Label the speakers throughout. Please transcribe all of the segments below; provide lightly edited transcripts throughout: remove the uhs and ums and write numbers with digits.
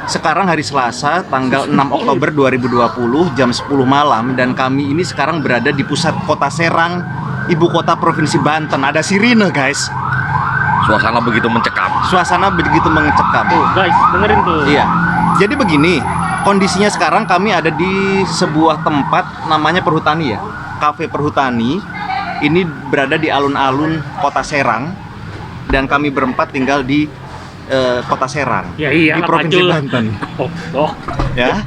Speaker 1: Sekarang hari Selasa, tanggal 6 Oktober 2020, jam 10 malam, dan kami ini sekarang berada di pusat kota Serang, ibu kota provinsi Banten. Ada sirine, guys.
Speaker 2: Suasana begitu mencekam.
Speaker 1: Suasana begitu mencekam.
Speaker 3: Tuh, guys, dengerin tuh.
Speaker 1: Iya. Jadi begini, kondisinya sekarang kami ada di sebuah tempat namanya Perhutani ya. Cafe Perhutani. Ini berada di alun-alun kota Serang, dan kami berempat tinggal di kota Serang,
Speaker 3: Ya iya,
Speaker 1: di provinsi
Speaker 3: Pacul.
Speaker 1: Banten.
Speaker 3: Oh.
Speaker 1: Ya.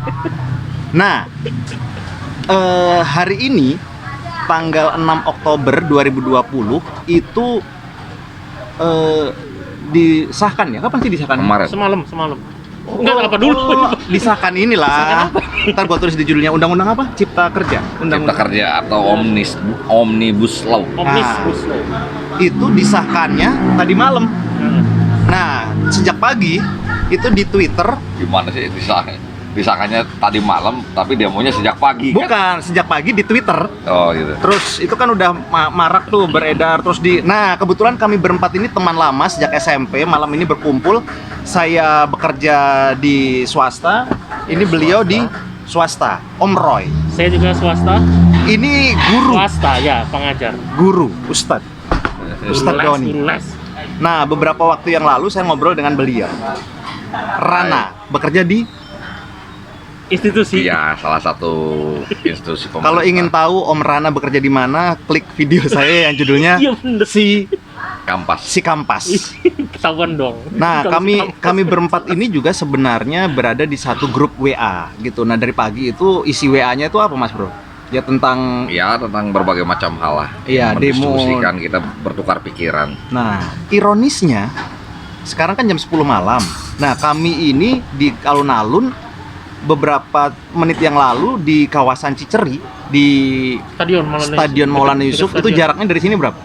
Speaker 1: Nah, hari ini tanggal 6 Oktober 2020 itu disahkan ya. Kapan sih disahkan?
Speaker 2: Kemarin.
Speaker 3: Semalam. Enggak, apa dulu?
Speaker 1: Disahkan inilah. Ntar gua tulis di judulnya, undang-undang apa? Cipta Kerja.
Speaker 2: Cipta Kerja atau Omnibus Law.
Speaker 3: Omnibus Law.
Speaker 1: Itu disahkannya tadi malam. Nah, sejak pagi itu di Twitter.
Speaker 2: Gimana sih disahkannya tadi malam, tapi demonya sejak pagi kan?
Speaker 1: Bukan, sejak pagi di Twitter.
Speaker 2: Oh gitu.
Speaker 1: Terus itu kan udah marak tuh beredar terus di. Nah, kebetulan kami berempat ini teman lama sejak SMP, malam ini berkumpul. Saya bekerja di swasta, ini beliau di swasta. Om Roy.
Speaker 3: Saya juga swasta.
Speaker 1: Ini guru.
Speaker 3: Swasta ya, pengajar.
Speaker 1: Guru, Ustadz. Ustadz Doni.
Speaker 3: Guru les.
Speaker 1: Nah, beberapa waktu yang lalu saya ngobrol dengan beliau. Rana bekerja di.
Speaker 3: Institusi.
Speaker 2: Iya, salah satu institusi pemerintah.
Speaker 1: Kalau ingin tahu Om Rana bekerja di mana, klik video saya yang judulnya
Speaker 3: Iya, bener.
Speaker 1: si
Speaker 2: Kampas.
Speaker 1: Kampas.
Speaker 3: Ketahuan dong.
Speaker 1: Nah,
Speaker 3: Kalau
Speaker 1: kami berempat ini juga sebenarnya berada di satu grup WA gitu. Nah, dari pagi itu isi WA-nya itu apa, Mas Bro? Ya tentang
Speaker 2: Tentang berbagai macam hal lah.
Speaker 1: Iya, demo.
Speaker 2: Mendiskusikan, kita bertukar pikiran.
Speaker 1: Nah, ironisnya sekarang kan jam 10 malam. Nah, kami ini di alun-alun beberapa menit yang lalu di kawasan Ciceri di Stadion Maulana Yusuf. Itu jaraknya dari sini berapa?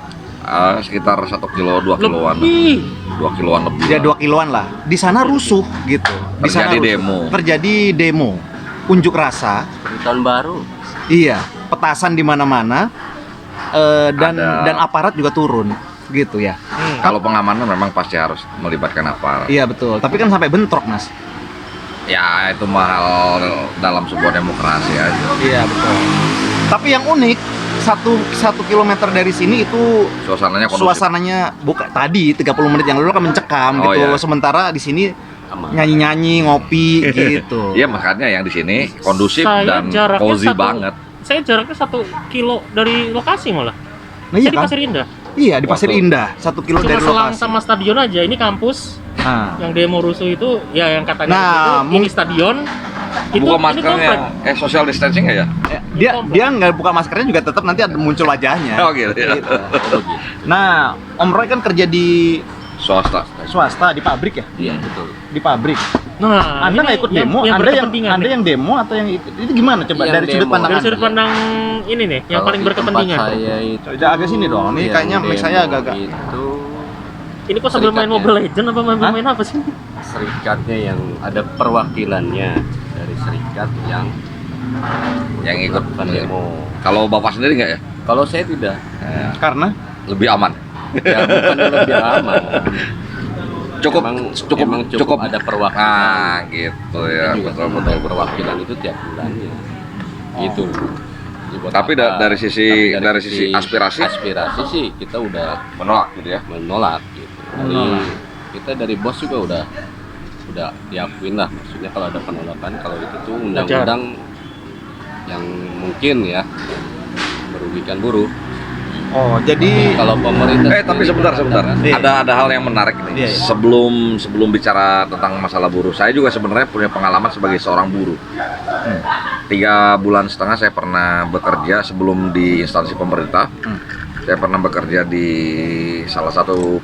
Speaker 2: Sekitar 1 kilo, 2 kiloan. 2 kiloan lebih.
Speaker 1: Ya 2 kiloan lah. Di sana rusuh gitu. Di sana
Speaker 2: Terjadi
Speaker 1: rusuh.
Speaker 2: demo.
Speaker 1: Terjadi demo. Unjuk rasa.
Speaker 4: Tahun baru.
Speaker 1: Iya, petasan di mana-mana. Dan aparat juga turun gitu ya.
Speaker 2: Kalau pengamanan memang pasti harus melibatkan aparat.
Speaker 1: Iya betul. Tapi kan sampai bentrok, Mas.
Speaker 2: Ya itu mahal dalam sebuah demokrasi aja.
Speaker 1: Iya betul. Tapi yang unik, satu kilometer dari sini itu
Speaker 2: Suasananya kondusif.
Speaker 1: suasananya tadi 30 menit yang lalu kan mencekam
Speaker 2: Oh,
Speaker 1: gitu.
Speaker 2: iya.
Speaker 1: Sementara di sini
Speaker 4: Aman.
Speaker 1: nyanyi-nyanyi, ngopi gitu.
Speaker 2: Iya, makanya yang di sini kondusif
Speaker 3: Saya
Speaker 2: dan
Speaker 3: jaraknya
Speaker 2: cozy
Speaker 3: 1
Speaker 2: banget.
Speaker 3: Saya jaraknya 1 kilo dari lokasi malah.
Speaker 1: Nah,
Speaker 3: Saya
Speaker 1: iya
Speaker 3: di
Speaker 1: kan?
Speaker 3: Pasir Indah.
Speaker 1: Iya, di Pasir
Speaker 2: Waktu-
Speaker 1: Indah, 1 kilo
Speaker 3: Cuma
Speaker 1: dari
Speaker 3: selang
Speaker 1: lokasi.
Speaker 3: sama stadion aja. Ini kampus.
Speaker 1: Nah,
Speaker 3: Yang demo rusuh itu ya yang katanya
Speaker 1: Nah,
Speaker 3: itu, ini stadion. Itu
Speaker 2: Buka
Speaker 3: ini
Speaker 2: maskernya.
Speaker 3: komplek.
Speaker 2: Social distancing nggak ya?
Speaker 1: dia nggak buka maskernya juga tetap nanti ada muncul wajahnya.
Speaker 2: Oh gitu ya.
Speaker 1: Gitu. Nah, Om Roy kan kerja di
Speaker 2: Swasta.
Speaker 1: swasta di pabrik ya?
Speaker 4: Iya, betul.
Speaker 1: Di pabrik.
Speaker 3: Nah,
Speaker 1: Anda
Speaker 3: ini
Speaker 1: nggak ikut
Speaker 3: yang-
Speaker 1: demo?
Speaker 3: yang
Speaker 1: Anda
Speaker 3: berkepentingan
Speaker 1: Anda
Speaker 3: nih.
Speaker 1: yang demo atau yang itu gimana coba
Speaker 4: Yang
Speaker 1: dari sudut
Speaker 4: demo.
Speaker 1: pandang
Speaker 3: Dari
Speaker 1: Anda?
Speaker 3: sudut pandang ini nih, yang
Speaker 4: Kalau
Speaker 3: paling
Speaker 4: di
Speaker 3: berkepentingan.
Speaker 4: tempat saya itu
Speaker 1: Coba agak sini dong. Ini
Speaker 4: yang
Speaker 1: kayaknya mic saya
Speaker 4: demo
Speaker 1: agak-agak.
Speaker 4: itu
Speaker 3: Ini kok sambil main
Speaker 4: Serikatnya.
Speaker 3: Mobile Legend apa
Speaker 1: Hah?
Speaker 3: main apa sih?
Speaker 4: serikatnya yang ada perwakilannya dari serikat yang
Speaker 2: Yang ikut.
Speaker 4: melakukan demo.
Speaker 2: Kalau Bapak sendiri nggak ya?
Speaker 4: Kalau saya tidak,
Speaker 1: Karena
Speaker 2: Lebih aman.
Speaker 4: ya bukannya lebih aman.
Speaker 2: Cukup
Speaker 4: Emang cukup ada perwakilan.
Speaker 2: Nah, gitu ya.
Speaker 4: Kita juga
Speaker 2: Betul
Speaker 4: memodal
Speaker 2: betul.
Speaker 4: perwakilan itu tiap bulannya. Gitu. Jadi buat
Speaker 2: Tapi
Speaker 4: apa?
Speaker 2: dari sisi-
Speaker 4: Tapi
Speaker 2: dari sisi aspirasi?
Speaker 4: aspirasi sih kita udah
Speaker 2: Menolak gitu ya.
Speaker 4: menolak gitu.
Speaker 1: Menolak.
Speaker 4: Kita dari bos juga udah diakuin lah, maksudnya kalau ada penolakan kalau itu tuh undang-undang yang mungkin ya merugikan buruh.
Speaker 1: oh, jadi
Speaker 4: Kalau pemerintah
Speaker 2: Tapi
Speaker 4: sendiri
Speaker 2: sebentar.
Speaker 4: mengatakan,
Speaker 1: Iya.
Speaker 2: Ada hal yang menarik nih.
Speaker 1: Iya, iya.
Speaker 2: Sebelum bicara tentang masalah buruh, saya juga sebenarnya punya pengalaman sebagai seorang buruh. 3,5 bulan saya pernah bekerja sebelum di instansi pemerintah. Saya pernah bekerja di salah satu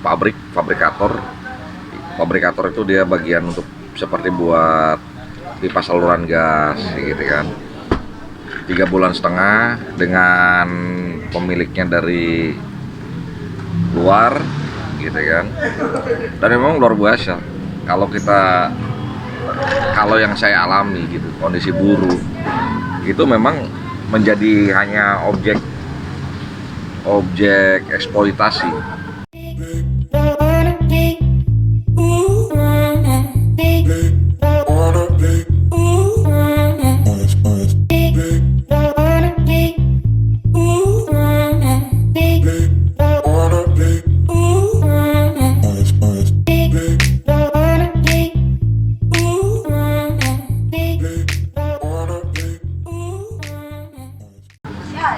Speaker 2: fabrikator. Fabrikator itu dia bagian untuk seperti buat pipa saluran gas, gitu kan. 3,5 bulan dengan pemiliknya dari luar, gitu kan. Dan memang luar biasa. Kalau yang saya alami gitu, kondisi buruh itu memang menjadi hanya objek eksploitasi.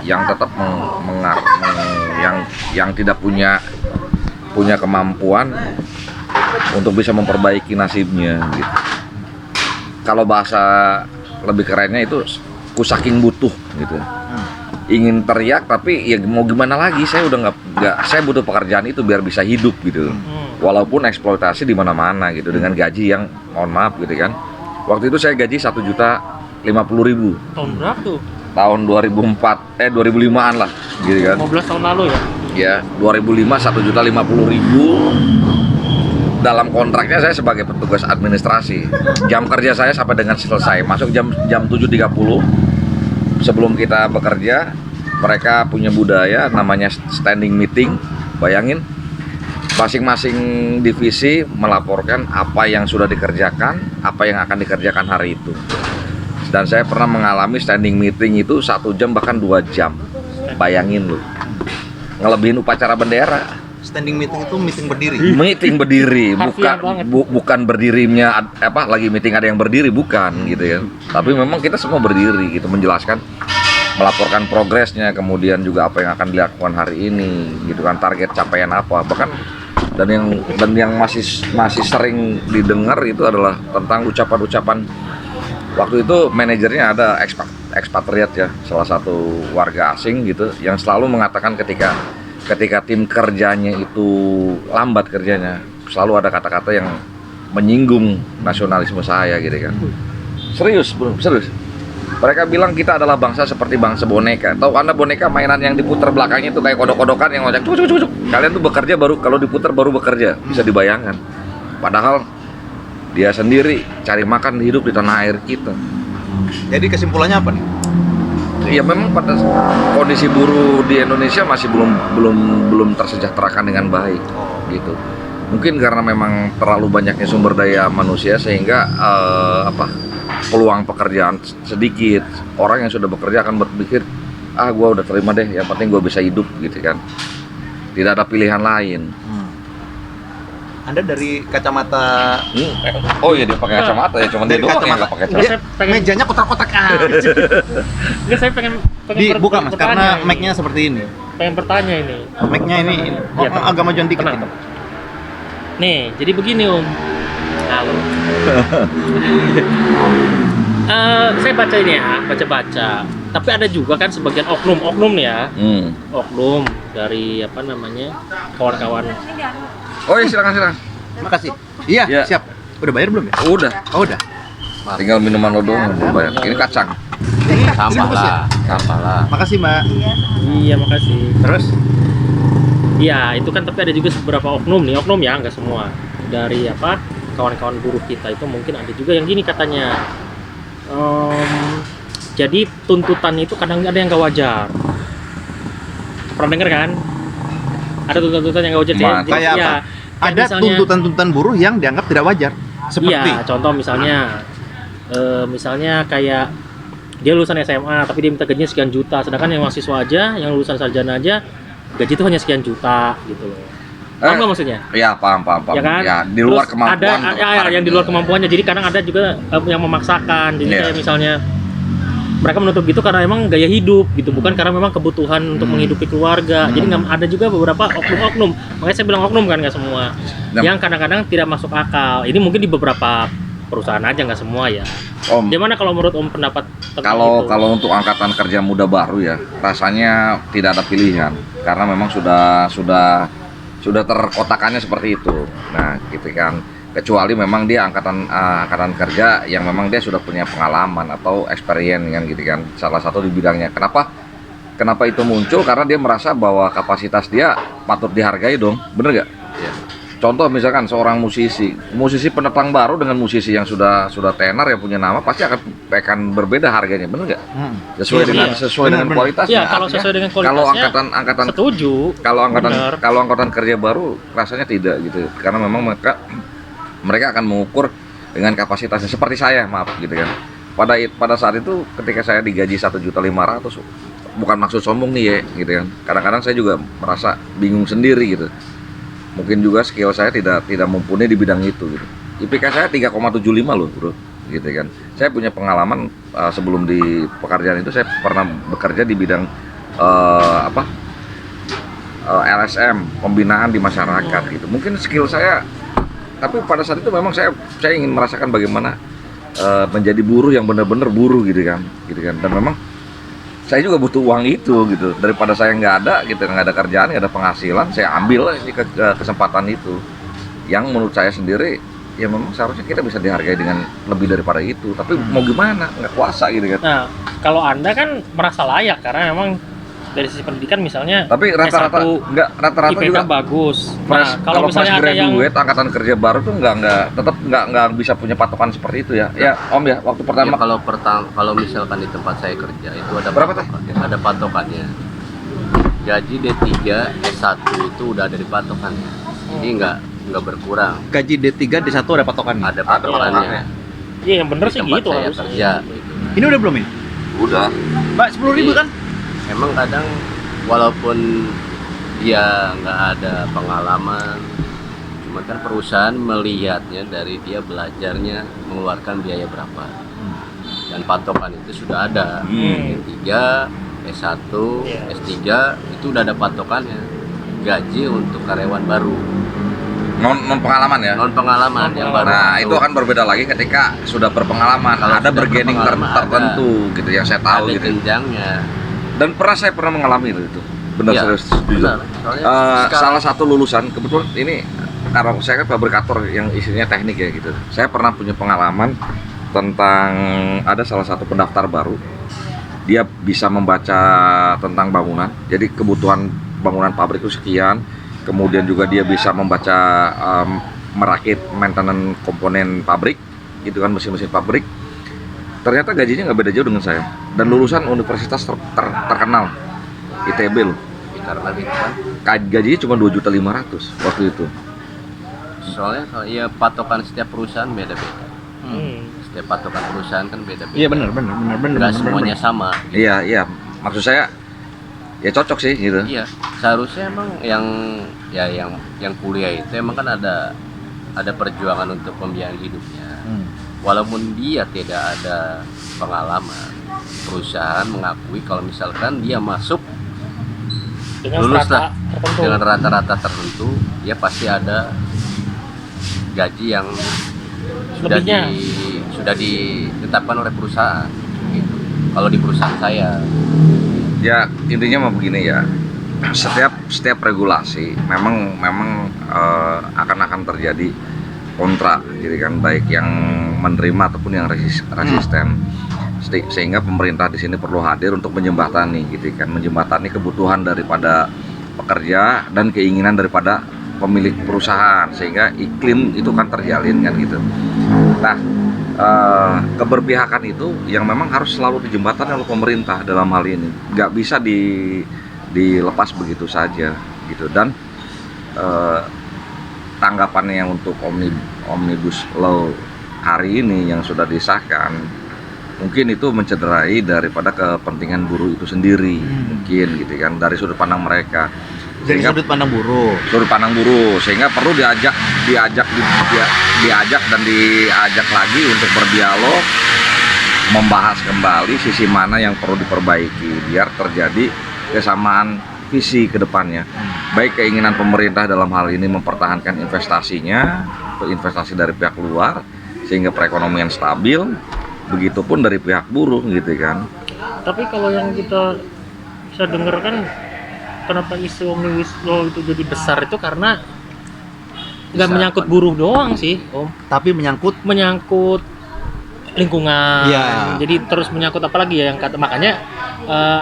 Speaker 2: Yang tetap yang tidak punya kemampuan untuk bisa memperbaiki nasibnya gitu. Kalau bahasa lebih kerennya itu saking butuh gitu. Ingin teriak tapi ya mau gimana lagi, saya udah nggak saya butuh pekerjaan itu biar bisa hidup gitu. Walaupun eksploitasi di mana-mana gitu dengan gaji yang mohon maaf gitu kan. Waktu itu saya gaji 1.050.000.
Speaker 3: Tahun berapa tuh?
Speaker 2: Tahun 2005-an lah gitu kan.
Speaker 3: 15 tahun lalu ya?
Speaker 2: Ya, 2005 1.050.000. Dalam kontraknya saya sebagai petugas administrasi. Jam kerja saya sampai dengan selesai. Masuk jam 7.30. Sebelum kita bekerja, mereka punya budaya namanya standing meeting. Bayangin, masing-masing divisi melaporkan apa yang sudah dikerjakan, apa yang akan dikerjakan hari itu. Dan saya pernah mengalami standing meeting itu 1 jam bahkan 2 jam. Bayangin lu, ngelebihin upacara bendera.
Speaker 1: Standing meeting itu meeting berdiri.
Speaker 2: Meeting berdiri,
Speaker 3: Harfiah
Speaker 2: bukan
Speaker 3: banget.
Speaker 2: bukan berdirinya lagi meeting ada yang berdiri, bukan gitu ya. Tapi memang kita semua berdiri gitu, menjelaskan, melaporkan progresnya, kemudian juga apa yang akan dilakukan hari ini gitu kan, target capaian apa. Bahkan dan yang masih sering didengar itu adalah tentang ucapan-ucapan. Waktu itu manajernya ada ekspatriat ya, salah satu warga asing gitu, yang selalu mengatakan ketika tim kerjanya itu lambat kerjanya, selalu ada kata-kata yang menyinggung nasionalisme saya gitu kan. Serius bro, serius. Mereka bilang kita adalah bangsa seperti bangsa boneka. Tahu Anda boneka mainan yang diputar belakangnya itu kayak kodok-kodokan yang ngocak cuk cuk cuk. Kalian tuh bekerja baru kalau diputar baru bekerja, bisa dibayangkan. Padahal dia sendiri cari makan hidup di tanah air kita.
Speaker 1: Jadi kesimpulannya apa nih?
Speaker 2: Ya memang pada kondisi buruh di Indonesia masih belum tersejahterakan dengan baik gitu. Mungkin karena memang terlalu banyaknya sumber daya manusia sehingga peluang pekerjaan sedikit. Orang yang sudah bekerja akan berpikir, gua udah terima deh, yang penting gua bisa hidup gitu kan. Tidak ada pilihan lain.
Speaker 1: Anda dari kacamata
Speaker 2: Oh iya, dia pakai kacamata ya, cuma dia
Speaker 1: dari
Speaker 2: doang yang
Speaker 1: kacamata.
Speaker 2: nggak pakai
Speaker 3: Terus
Speaker 2: kacamata.
Speaker 3: saya pengen
Speaker 1: Mejanya kotak-kotak
Speaker 3: Enggak, saya pengen
Speaker 1: dibuka Mas,
Speaker 3: bertanya
Speaker 1: karena
Speaker 3: ini.
Speaker 1: mic-nya seperti ini.
Speaker 3: Pengen bertanya ini.
Speaker 1: Mic-nya ini
Speaker 3: Iya,
Speaker 1: agak majuan dikit
Speaker 3: tenang.
Speaker 1: gitu.
Speaker 3: Nih, jadi begini Om. Halo. Saya baca ini ya, baca-baca. Tapi ada juga kan sebagian oknum nih ya. Oknum dari apa namanya, kawan-kawan.
Speaker 2: Oh iya, silakan.
Speaker 1: Makasih. Iya,
Speaker 2: Ya.
Speaker 1: siap. Udah bayar belum ya?
Speaker 2: Udah,
Speaker 1: Oh, udah.
Speaker 2: tinggal minuman lo doang yang bayar. Ini kacang.
Speaker 4: Sampah
Speaker 1: bungkus ya?
Speaker 4: lah, sampah lah.
Speaker 1: Makasih, Mbak.
Speaker 3: Iya, makasih.
Speaker 1: Terus
Speaker 3: Iya, itu kan tapi ada juga beberapa oknum nih, oknum ya, nggak semua. Dari apa, kawan-kawan buruh kita itu mungkin ada juga yang gini katanya. Jadi tuntutan itu kadang ada yang nggak wajar. Pernah dengar kan? Ada tuntutan yang nggak wajar.
Speaker 2: Mantap.
Speaker 1: kayak apa? Ada
Speaker 3: misalnya-
Speaker 1: tuntutan-tuntutan buruh yang dianggap tidak wajar. Seperti
Speaker 3: Iya, contoh misalnya kayak dia lulusan SMA tapi dia minta gajinya sekian juta, sedangkan yang mahasiswa aja, yang lulusan sarjana aja gaji itu hanya sekian juta gitu loh. Paham nggak maksudnya?
Speaker 2: Iya, paham.
Speaker 3: Ya kan?
Speaker 2: Ya, di luar
Speaker 3: Terus
Speaker 2: kemampuan.
Speaker 3: ada yang di luar kemampuannya. Jadi kadang ada juga yang memaksakan. Jadi
Speaker 2: Iya.
Speaker 3: kayak misalnya mereka menuntut gitu karena emang gaya hidup gitu, bukan karena memang kebutuhan untuk menghidupi keluarga. Jadi nggak ada juga beberapa oknum-oknum. Makanya saya bilang oknum kan, nggak semua.
Speaker 2: Nah.
Speaker 3: Yang kadang-kadang tidak masuk akal. Ini mungkin di beberapa perusahaan aja, nggak semua ya.
Speaker 2: Om,
Speaker 3: Gimana kalau menurut Om pendapat tentang itu?
Speaker 2: kalau untuk angkatan kerja muda baru ya, rasanya tidak ada pilihan karena memang sudah terkotakannya seperti itu. Nah, gitu kan. Kecuali memang dia angkatan kerja yang memang dia sudah punya pengalaman atau experience kan gitu kan. Salah satu di bidangnya. Kenapa itu muncul? Karena dia merasa bahwa kapasitas dia patut dihargai dong. Bener gak?
Speaker 4: Iya.
Speaker 2: contoh misalkan seorang musisi pendatang baru dengan musisi yang sudah tenar yang punya nama pasti akan berbeda harganya, benar nggak? Sesuai
Speaker 3: Iya,
Speaker 2: dengan
Speaker 3: iya.
Speaker 2: dengan kualitasnya.
Speaker 3: Iya, kalau
Speaker 2: Artinya,
Speaker 3: sesuai dengan kualitasnya.
Speaker 2: kalau angkatan
Speaker 3: Setuju. Benar.
Speaker 2: kalau angkatan kerja baru rasanya tidak gitu, karena memang mereka akan mengukur dengan kapasitasnya seperti saya, maaf gitu kan. Pada saat itu ketika saya digaji 1.500.000, bukan maksud sombong nih ya gitu kan. Kadang-kadang saya juga merasa bingung sendiri gitu. Mungkin juga skill saya tidak mumpuni di bidang itu gitu. IPK saya 3,75 loh, Bro. Gitu kan. Saya punya pengalaman sebelum di pekerjaan itu saya pernah bekerja di bidang LSM, pembinaan di masyarakat gitu. Mungkin skill saya, tapi pada saat itu memang saya ingin merasakan bagaimana menjadi buruh yang benar-benar buruh gitu kan. Dan memang saya juga butuh uang itu gitu, daripada saya nggak ada gitu, nggak ada kerjaan, nggak ada penghasilan, saya ambil ini kesempatan itu yang menurut saya sendiri ya memang seharusnya kita bisa dihargai dengan lebih daripada itu, tapi mau gimana, nggak kuasa gitu kan.
Speaker 3: Nah, kalau Anda kan merasa layak karena memang dari sisi pendidikan misalnya
Speaker 2: Tapi rata-rata
Speaker 3: IPK
Speaker 2: juga
Speaker 3: bagus.
Speaker 2: fresh,
Speaker 3: Nah, kalau misalnya ada yang
Speaker 2: graduate angkatan kerja baru tuh nggak bisa punya patokan seperti itu ya. Ya Om ya, waktu pertama
Speaker 4: Ya, kalau misalkan di tempat saya kerja itu ada
Speaker 2: Berapa teh?
Speaker 4: ada patokannya. Gaji D3 S1 itu udah ada di patokannya. Jadi nggak berkurang.
Speaker 1: Gaji D3 D1 ada patokannya.
Speaker 4: Ada patokannya.
Speaker 3: iya yang bener
Speaker 4: Di
Speaker 3: sih
Speaker 4: tempat
Speaker 3: gitu
Speaker 4: saya
Speaker 3: harus.
Speaker 4: kerja gitu.
Speaker 1: Ini udah belum ini?
Speaker 2: udah.
Speaker 1: Mbak, 10.000 kan?
Speaker 4: Emang kadang walaupun dia nggak ada pengalaman, cuma kan perusahaan melihatnya dari dia belajarnya mengeluarkan biaya berapa, dan patokan itu sudah ada. D3, S1,
Speaker 3: Iya.
Speaker 4: S3 itu udah ada patokannya, gaji untuk karyawan baru,
Speaker 2: Non pengalaman ya.
Speaker 4: non pengalaman yang baru.
Speaker 2: Nah, itu
Speaker 4: masuk.
Speaker 2: akan berbeda lagi ketika sudah berpengalaman.
Speaker 4: Kalau
Speaker 2: Ada
Speaker 4: sudah
Speaker 2: bergening
Speaker 4: berpengalaman,
Speaker 2: tertentu gitu yang saya tahu
Speaker 4: ada
Speaker 2: gitu.
Speaker 4: jenjangnya.
Speaker 2: Dan saya pernah mengalami itu. Benar,
Speaker 4: Iya,
Speaker 2: serius.
Speaker 4: benar. Soalnya sekarang-
Speaker 2: Salah satu lulusan, kebetulan ini karena saya kan fabrikator yang isinya teknik ya gitu. Saya pernah punya pengalaman tentang ada salah satu pendaftar baru. Dia bisa membaca tentang bangunan. Jadi kebutuhan bangunan pabrik itu sekian. Kemudian juga dia bisa membaca merakit maintenance komponen pabrik, gitu kan, mesin-mesin pabrik. Ternyata gajinya nggak beda jauh dengan saya. Dan lulusan universitas terkenal, ITB loh.
Speaker 4: karena gitu kan.
Speaker 2: Gajinya cuma 2.500.000 waktu itu.
Speaker 4: Soalnya ya patokan setiap perusahaan beda-beda. Setiap patokan perusahaan kan beda-beda.
Speaker 1: Iya benar.
Speaker 4: Nggak semuanya sama.
Speaker 2: Iya. Maksud saya ya cocok sih gitu.
Speaker 4: Iya, seharusnya emang yang kuliah itu emang kan ada perjuangan untuk pembiayaan hidupnya. Walaupun dia tidak ada pengalaman, perusahaan mengakui kalau misalkan dia masuk
Speaker 3: Dengan
Speaker 4: lulus
Speaker 3: strata
Speaker 4: lah
Speaker 3: tertentu.
Speaker 4: dengan rata-rata tertentu, dia pasti ada gaji yang
Speaker 3: Lebihnya.
Speaker 4: sudah ditetapkan oleh perusahaan. Gitu. Kalau di perusahaan saya,
Speaker 2: Ya intinya mau begini ya. Setiap regulasi memang akan terjadi kontra, gitu kan, baik yang menerima ataupun yang resisten. Sehingga pemerintah di sini perlu hadir untuk menjembatani, gitu kan, menjembatani kebutuhan daripada pekerja dan keinginan daripada pemilik perusahaan, sehingga iklim itu kan terjalin kan gitu. Nah, keberpihakan itu yang memang harus selalu dijembatani oleh pemerintah dalam hal ini, nggak bisa dilepas begitu saja gitu. Dan tanggapannya yang untuk omnibus law hari ini yang sudah disahkan, mungkin itu mencederai daripada kepentingan buruh itu sendiri, mungkin gitu kan, dari sudut pandang mereka.
Speaker 1: Dari
Speaker 2: Sehingga
Speaker 1: sudut pandang buruh.
Speaker 2: sehingga perlu diajak dan diajak lagi untuk berdialog, membahas kembali sisi mana yang perlu diperbaiki biar terjadi kesamaan visi ke depannya. Baik keinginan pemerintah dalam hal ini mempertahankan investasinya, investasi dari pihak luar sehingga perekonomian stabil, begitupun dari pihak buruh gitu kan.
Speaker 3: Tapi kalau yang kita bisa dengar kan, kenapa isu omnibus law itu jadi besar itu karena nggak
Speaker 4: Bisa
Speaker 3: menyangkut
Speaker 4: apa?
Speaker 3: buruh doang sih, Om.
Speaker 1: Tapi menyangkut
Speaker 3: Menyangkut lingkungan.
Speaker 1: Iya.
Speaker 3: Jadi terus menyangkut apa lagi ya yang kata, makanya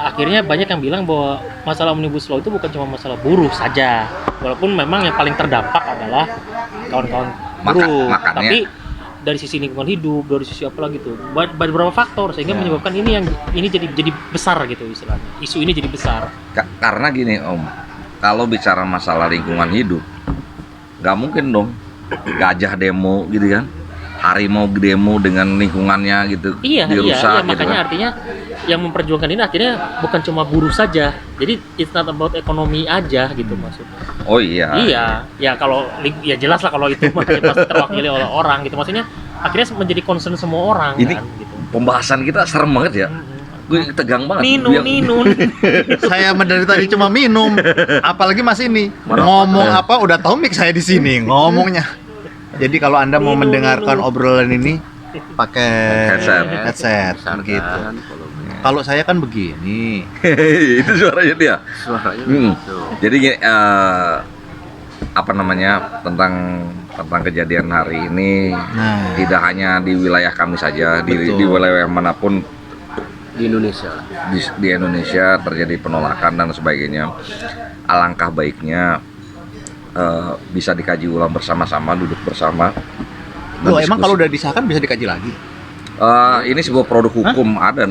Speaker 3: akhirnya banyak yang bilang bahwa masalah Omnibus Law itu bukan cuma masalah buruh saja. Walaupun memang yang paling terdampak adalah kawan-kawan buruh.
Speaker 2: Makanya
Speaker 3: Tapi dari sisi lingkungan hidup, dari sisi apa lagi tuh, beberapa faktor sehingga menyebabkan ini jadi besar gitu istilahnya. Isu ini jadi besar.
Speaker 2: Karena gini Om, kalau bicara masalah lingkungan hidup, nggak mungkin dong gajah demo gitu kan, harimau demo dengan lingkungannya gitu, dirusak gitu
Speaker 3: makanya
Speaker 2: kan.
Speaker 3: artinya yang memperjuangkan ini akhirnya bukan cuma buruh saja. Jadi it's not about ekonomi aja gitu maksudnya.
Speaker 2: Oh iya.
Speaker 3: Iya, ya kalau ya jelas lah kalau itu makanya pasti terwakili oleh orang gitu. Maksudnya akhirnya menjadi concern semua orang
Speaker 2: Ini
Speaker 3: kan gitu.
Speaker 2: pembahasan kita serem banget ya. Gue tegang banget.
Speaker 3: Nino.
Speaker 1: Saya dari tadi cuma minum, apalagi Mas ini ngomong apa udah tahu mic saya di sini ngomongnya. Jadi kalau Anda mau mendengarkan obrolan ini pakai headset gitu. Kalau saya kan begini.
Speaker 2: Itu suaranya dia.
Speaker 4: Suaranya
Speaker 2: Hmm.
Speaker 4: gitu.
Speaker 2: Jadi apa namanya tentang kejadian hari ini tidak hanya di wilayah kami saja, di wilayah manapun
Speaker 4: Di Indonesia lah.
Speaker 2: di Indonesia terjadi penolakan dan sebagainya. Alangkah baiknya bisa dikaji ulang bersama-sama, duduk bersama. dan
Speaker 1: Loh, emang
Speaker 2: diskusi.
Speaker 1: kalau udah disahkan bisa dikaji lagi?
Speaker 2: Ini sebuah produk hukum ada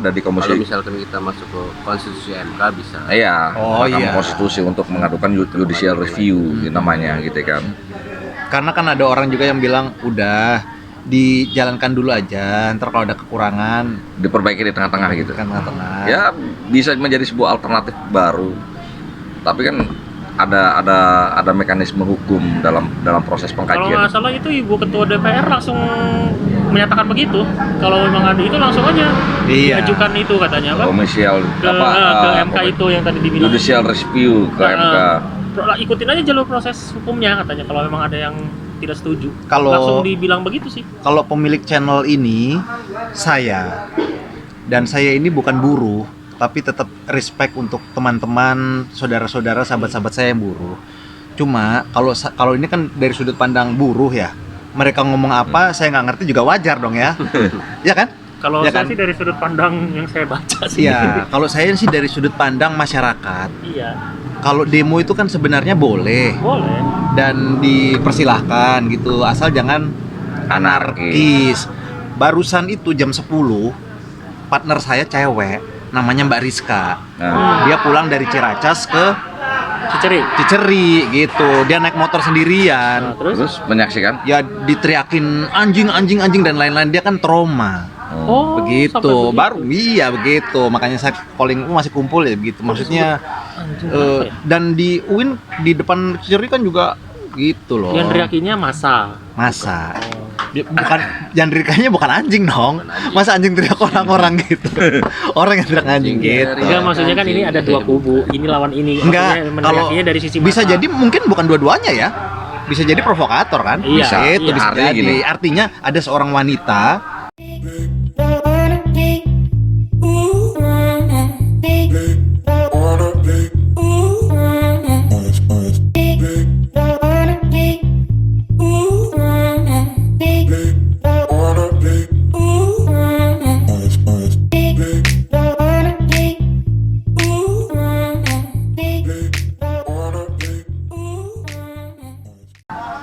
Speaker 2: di
Speaker 4: Kalau
Speaker 2: komisi.
Speaker 4: misalkan kita masuk ke konstitusi MK bisa.
Speaker 2: Iya,
Speaker 1: Oh,
Speaker 2: Mahkamah
Speaker 1: iya.
Speaker 2: Konstitusi untuk mengadukan judicial review namanya gitu kan.
Speaker 1: Karena kan ada orang juga yang bilang udah dijalankan dulu aja, ntar kalau ada kekurangan
Speaker 2: Diperbaiki di tengah-tengah gitu.
Speaker 1: kan tengah-tengah.
Speaker 2: Ya bisa menjadi sebuah alternatif baru. Tapi kan ada mekanisme hukum dalam proses
Speaker 3: Kalau
Speaker 2: pengkajian.
Speaker 3: nggak salah itu Ibu Ketua DPR langsung menyatakan begitu. Kalau memang ada itu langsung aja
Speaker 1: Iya.
Speaker 3: diajukan itu katanya apa?
Speaker 2: Komisial
Speaker 3: Ke MK itu yang tadi dibilang.
Speaker 2: judicial review ke MK.
Speaker 3: Ikutin aja jalur proses hukumnya katanya kalau memang ada yang tidak setuju.
Speaker 1: Kalau-
Speaker 3: Langsung dibilang begitu sih.
Speaker 1: Kalau pemilik channel ini saya ini bukan buruh, tapi tetap respect untuk teman-teman, saudara-saudara, sahabat-sahabat saya yang buruh. Cuma kalau ini kan dari sudut pandang buruh ya, mereka ngomong apa saya nggak ngerti juga wajar dong ya, ya kan?
Speaker 3: Kalau
Speaker 1: Ya
Speaker 3: saya
Speaker 1: kan?
Speaker 3: sih dari sudut pandang yang saya baca sih.
Speaker 1: Iya, kalau saya sih dari sudut pandang masyarakat.
Speaker 3: Iya,
Speaker 1: Kalau demo itu kan sebenarnya boleh
Speaker 3: boleh.
Speaker 1: dan dipersilahkan gitu, asal jangan anarkis. Barusan itu jam 10, partner saya cewek, namanya Mbak Rizka.
Speaker 2: Nah,
Speaker 1: Dia pulang dari Ciracas ke
Speaker 3: Ciceri.
Speaker 1: Ciceri gitu. Dia naik motor
Speaker 3: Nah,
Speaker 1: sendirian.
Speaker 3: terus?
Speaker 2: terus menyaksikan.
Speaker 1: Ya diteriakin anjing dan lain-lain. Dia kan trauma.
Speaker 3: Oh, sampai
Speaker 1: Begitu.
Speaker 3: begitu.
Speaker 1: Baru iya begitu. Makanya saya calling masih kumpul ya begitu. Maksudnya
Speaker 3: Anjing, kenapa ya?
Speaker 1: dan di UIN di depan Ciceri kan juga gitu loh.
Speaker 3: Yang teriakinya masa.
Speaker 1: Masa bukan yang teriaknya bukan anjing dong. Masa anjing teriak orang-orang gitu. Orang yang teriak anjing gitu.
Speaker 3: Enggak, maksudnya kan ini ada dua kubu, ini lawan ini.
Speaker 1: Enggak,
Speaker 3: Maksudnya
Speaker 1: kalau
Speaker 3: meneriakinya dari sisi
Speaker 1: bisa
Speaker 3: massa.
Speaker 1: jadi mungkin bukan dua-duanya ya. Bisa jadi provokator kan?
Speaker 3: Iya,
Speaker 1: Bisa itu
Speaker 3: iya.
Speaker 1: bisa
Speaker 2: Artinya
Speaker 1: jadi.
Speaker 2: gini.
Speaker 1: Artinya ada seorang wanita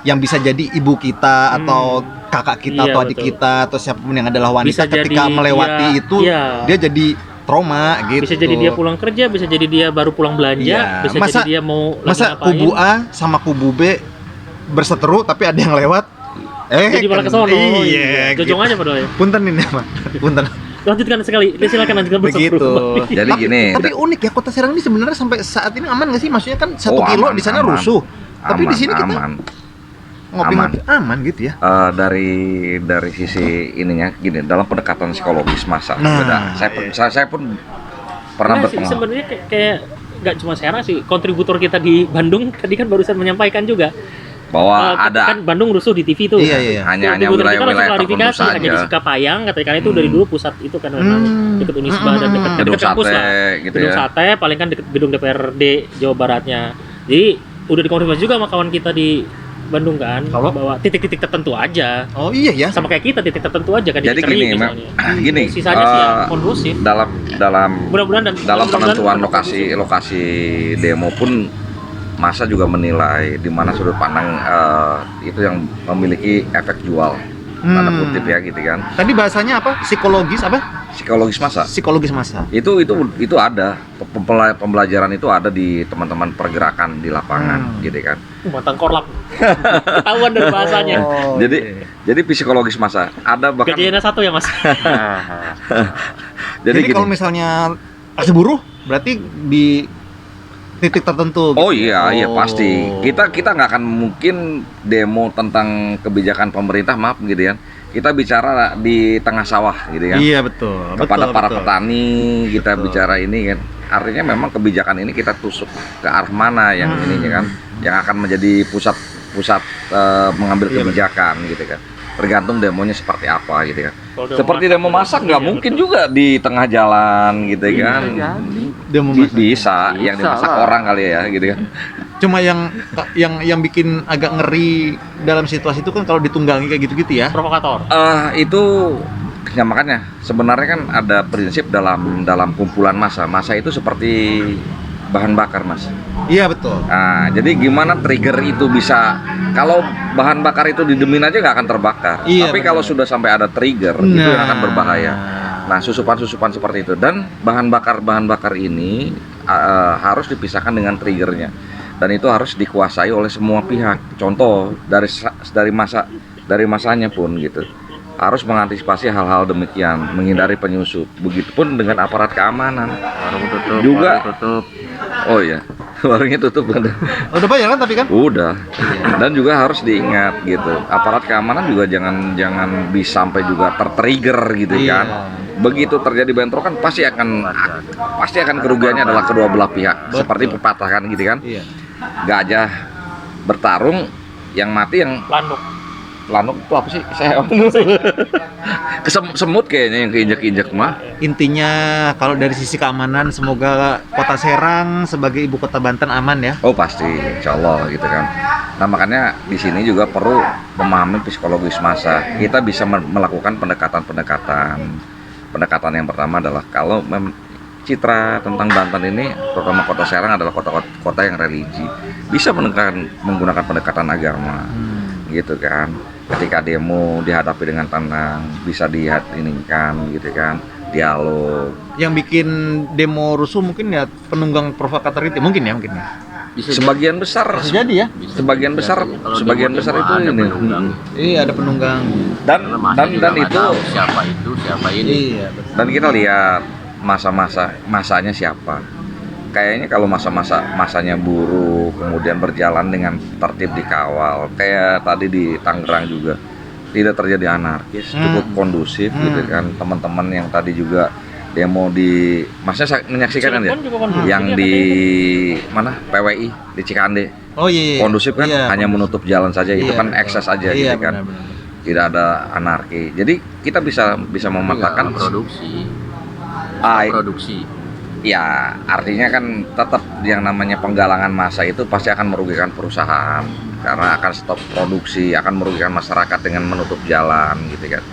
Speaker 1: yang bisa jadi ibu kita atau kakak kita
Speaker 3: Iya,
Speaker 1: atau adik
Speaker 3: betul.
Speaker 1: kita atau siapapun yang adalah wanita
Speaker 3: Bisa jadi
Speaker 1: ketika melewati
Speaker 3: dia-
Speaker 1: itu
Speaker 3: iya.
Speaker 1: dia jadi trauma gitu.
Speaker 3: Bisa jadi dia pulang kerja, bisa jadi dia baru pulang belanja,
Speaker 1: Iya.
Speaker 3: bisa
Speaker 1: Masa-
Speaker 3: jadi dia mau lagi
Speaker 1: Masa
Speaker 3: ngapain.
Speaker 1: kubu A sama kubu B berseteru tapi ada yang lewat
Speaker 3: Jadi malah ke sono.
Speaker 1: Iya,
Speaker 3: Jojong
Speaker 1: gitu.
Speaker 3: aja padahal ya.
Speaker 1: Punten ini mah. Punten.
Speaker 3: Lanjutkan sekali. Silakan lanjutkan
Speaker 1: Begitu.
Speaker 3: bersama.
Speaker 2: Jadi
Speaker 1: tapi,
Speaker 2: gini,
Speaker 1: tapi unik ya Kota Serang ini sebenarnya sampai saat ini aman nggak sih? Maksudnya kan 1 kilo
Speaker 2: aman,
Speaker 1: di sana
Speaker 2: aman.
Speaker 1: rusuh. Tapi di sini kita
Speaker 2: aman.
Speaker 1: ngopi-ngopi aman gitu ya.
Speaker 2: Dari sisi ininya gini, dalam pendekatan psikologis masa
Speaker 1: Nah,
Speaker 2: beda. Saya pun pernah
Speaker 3: Nah, sih,
Speaker 2: berpengalaman.
Speaker 3: sebenarnya kayak nggak cuma Serang sih, kontributor kita di Bandung tadi kan barusan menyampaikan juga
Speaker 2: Bahwa ada
Speaker 3: kan Bandung rusuh di TV tuh.
Speaker 1: Iya, iya.
Speaker 2: hanya
Speaker 3: Kontributor kita
Speaker 2: wilayah-wilayah
Speaker 3: langsung
Speaker 2: tertentu
Speaker 3: klarifikasi hanya di
Speaker 2: saja.
Speaker 3: Sukapayang katanya itu dari dulu pusat itu kan dekat Unisba dan dekat
Speaker 2: Gedung
Speaker 3: kampus
Speaker 2: sate
Speaker 3: lah.
Speaker 2: gitu
Speaker 3: Gedung
Speaker 2: ya.
Speaker 3: sate paling kan dekat gedung DPRD Jawa Baratnya. Jadi udah dikonfirmasi juga sama kawan kita di Bandung kan,
Speaker 1: Kalau?
Speaker 3: bahwa titik-titik tertentu aja.
Speaker 1: Oh iya ya.
Speaker 3: Sama kayak kita titik tertentu aja kan.
Speaker 2: Jadi
Speaker 3: di Ceri
Speaker 2: gini,
Speaker 3: misalnya.
Speaker 2: gini,
Speaker 3: Sisanya sih ya kondusif.
Speaker 2: dalam
Speaker 3: Mudah-mudahan
Speaker 2: dalam
Speaker 3: mudah-mudahan
Speaker 2: penentuan
Speaker 3: kondusif.
Speaker 2: lokasi demo pun masa juga menilai di mana sudut pandang itu yang memiliki efek jual, tanda kutip ya gitu kan.
Speaker 1: Tadi bahasanya apa? Psikologis apa?
Speaker 2: Psikologis masa.
Speaker 1: Psikologis massa.
Speaker 2: Itu ada pembelajaran itu ada di teman-teman pergerakan di lapangan gitu kan.
Speaker 3: Mantan korlap. Ketahuan dari bahasanya.
Speaker 1: Oh,
Speaker 2: Jadi psikologis masa ada bahkan
Speaker 3: Gajiannya satu ya Mas.
Speaker 1: Jadi
Speaker 2: gini.
Speaker 1: kalau misalnya aksi buruh berarti di titik tertentu.
Speaker 2: Oh
Speaker 1: gitu.
Speaker 2: iya, iya
Speaker 1: Oh.
Speaker 2: pasti. Kita nggak akan mungkin demo tentang kebijakan pemerintah, maaf gitu ya. Kita bicara di tengah sawah gitu kan.
Speaker 1: Iya betul.
Speaker 2: Kepada
Speaker 1: betul,
Speaker 2: para
Speaker 1: betul.
Speaker 2: petani kita
Speaker 1: Betul.
Speaker 2: bicara ini kan. Artinya memang kebijakan ini kita tusuk ke arah mana yang ininya kan, yang akan menjadi pusat mengambil
Speaker 1: Iya,
Speaker 2: kebijakan gitu kan. Tergantung demonya seperti apa gitu kan.
Speaker 3: Kalau demo
Speaker 2: Seperti demo masak nggak
Speaker 3: iya,
Speaker 2: mungkin
Speaker 3: betul.
Speaker 2: juga di tengah jalan gitu kan.
Speaker 1: Demo masak.
Speaker 2: Bisa, yang
Speaker 4: Bisa
Speaker 2: dimasak
Speaker 4: lah.
Speaker 2: orang kali ya gitu kan.
Speaker 1: Cuma yang bikin agak ngeri dalam situasi itu kan kalau ditunggangi kayak gitu-gitu ya.
Speaker 3: Provokator.
Speaker 2: Itu ya makanya sebenarnya kan ada prinsip dalam kumpulan massa. Massa itu seperti bahan bakar, Mas.
Speaker 1: Iya betul.
Speaker 2: Nah, jadi gimana trigger itu bisa, kalau bahan bakar itu didemin aja nggak akan terbakar.
Speaker 1: Iya,
Speaker 2: Tapi
Speaker 1: benar.
Speaker 2: kalau sudah sampai ada trigger, itu yang akan berbahaya. Nah, susupan-susupan seperti itu, dan bahan bakar ini harus dipisahkan dengan triggernya, dan itu harus dikuasai oleh semua pihak. Contoh dari masanya pun gitu, harus mengantisipasi hal-hal demikian, menghindari penyusup. Begitupun dengan aparat keamanan.
Speaker 4: Warung tutup,
Speaker 2: Juga.
Speaker 4: warung tutup.
Speaker 2: Oh iya, warungnya tutup kan?
Speaker 1: Udah bayar kan tapi kan?
Speaker 2: Udah. Dan juga harus diingat gitu, aparat keamanan juga jangan sampai juga tertrigger gitu
Speaker 1: Iya.
Speaker 2: kan. Begitu terjadi bentrokan pasti akan kerugiannya adalah kedua belah pihak.
Speaker 1: Betul.
Speaker 2: Seperti pepatah kan gitu kan.
Speaker 1: Iya.
Speaker 2: Gajah bertarung, yang mati yang
Speaker 3: Landuk.
Speaker 2: lanuk itu apa sih? Semut kayaknya yang keinjek-injek mah.
Speaker 1: Intinya kalau dari sisi keamanan semoga Kota Serang sebagai ibu kota Banten aman ya.
Speaker 2: Oh pasti, insya Allah gitu kan. Nah makanya di sini juga perlu memahami psikologis massa. Kita bisa melakukan pendekatan yang pertama adalah kalau citra tentang Banten ini, terutama Kota Serang adalah kota yang religi, bisa menggunakan pendekatan agama, gitu kan. Ketika demo dihadapi dengan tenang, bisa kan, gitu kan, dialog.
Speaker 1: Yang bikin demo rusuh mungkin ya penunggang provokator itu mungkin ya.
Speaker 4: Bisa
Speaker 2: Sebagian besar,
Speaker 1: Bisa jadi ya.
Speaker 2: sebagian besar
Speaker 4: Kalau
Speaker 2: sebagian
Speaker 4: demo
Speaker 2: besar itu
Speaker 4: ada
Speaker 2: ini.
Speaker 4: penunggang.
Speaker 1: Iya ada penunggang.
Speaker 4: Karena masa juga
Speaker 2: Dan
Speaker 4: nggak
Speaker 2: itu,
Speaker 4: tahu siapa itu, siapa ini.
Speaker 1: Iya betul.
Speaker 2: dan kita lihat masanya siapa. Kayaknya kalau masanya buruh kemudian berjalan dengan tertib dikawal, kayak tadi di Tangerang juga tidak terjadi anarkis, cukup kondusif gitu kan. Teman-teman yang tadi juga demo di, masnya menyaksikan kan ya,
Speaker 3: Cirebon juga kondusif
Speaker 2: yang
Speaker 3: ya,
Speaker 2: di
Speaker 3: katanya.
Speaker 2: mana PWI di Cikande,
Speaker 1: Oh iya.
Speaker 2: kondusif kan,
Speaker 1: Iya,
Speaker 2: hanya menutup jalan saja, itu
Speaker 1: Iya,
Speaker 2: kan
Speaker 1: betul.
Speaker 2: ekses aja
Speaker 1: Iya,
Speaker 2: gitu kan,
Speaker 1: benar-benar.
Speaker 2: tidak ada anarki. Jadi kita bisa memetakan
Speaker 4: produksi.
Speaker 2: Ah,
Speaker 4: Produksi.
Speaker 2: ya artinya kan tetap yang namanya penggalangan massa itu pasti akan merugikan perusahaan karena akan stop produksi, akan merugikan masyarakat dengan menutup jalan gitu kan.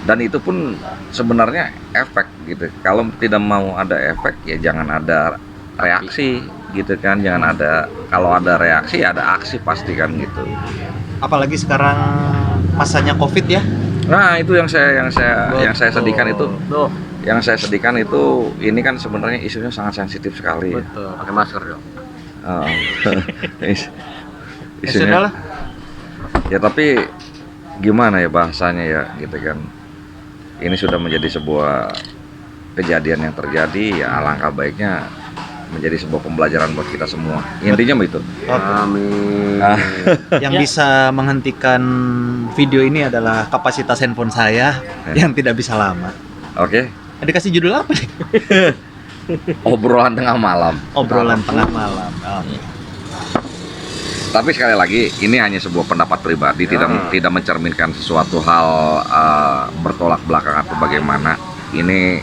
Speaker 2: Dan itu pun sebenarnya efek gitu. Kalau tidak mau ada efek ya jangan ada reaksi gitu kan, jangan ada, kalau ada reaksi ada aksi pasti kan gitu.
Speaker 1: Apalagi sekarang masanya Covid ya.
Speaker 2: Nah, itu yang saya sedihkan itu.
Speaker 1: Tuh.
Speaker 2: Yang saya sedihkan itu, ini kan sebenarnya isunya sangat sensitif sekali.
Speaker 1: Betul.
Speaker 4: Pakai masker dong.
Speaker 2: Oh.
Speaker 1: Ya sudah lah.
Speaker 2: Ya tapi gimana ya bahasanya ya gitu kan. Ini sudah menjadi sebuah kejadian yang terjadi, ya alangkah baiknya menjadi sebuah pembelajaran buat kita semua. Intinya begitu.
Speaker 4: Amin.
Speaker 2: Ah.
Speaker 1: Yang
Speaker 3: Ya.
Speaker 1: bisa menghentikan video ini adalah kapasitas handphone saya yang tidak bisa lama.
Speaker 2: Oke.
Speaker 1: Dikasih judul apa nih?
Speaker 2: Obrolan tengah malam.
Speaker 1: Obrolan tengah malam.
Speaker 2: Tapi sekali lagi ini hanya sebuah pendapat pribadi, tidak mencerminkan sesuatu hal bertolak belakang atau bagaimana. Ini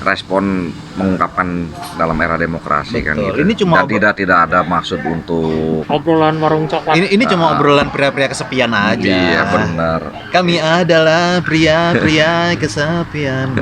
Speaker 2: respon mengungkapkan dalam era demokrasi kan
Speaker 1: Betul.
Speaker 2: gitu.
Speaker 1: Ini cuma
Speaker 2: Dan tidak ada maksud untuk
Speaker 3: Obrolan warung coklat.
Speaker 1: ini cuma obrolan pria-pria kesepian aja.
Speaker 2: iya benar.
Speaker 1: Kami adalah pria-pria kesepian.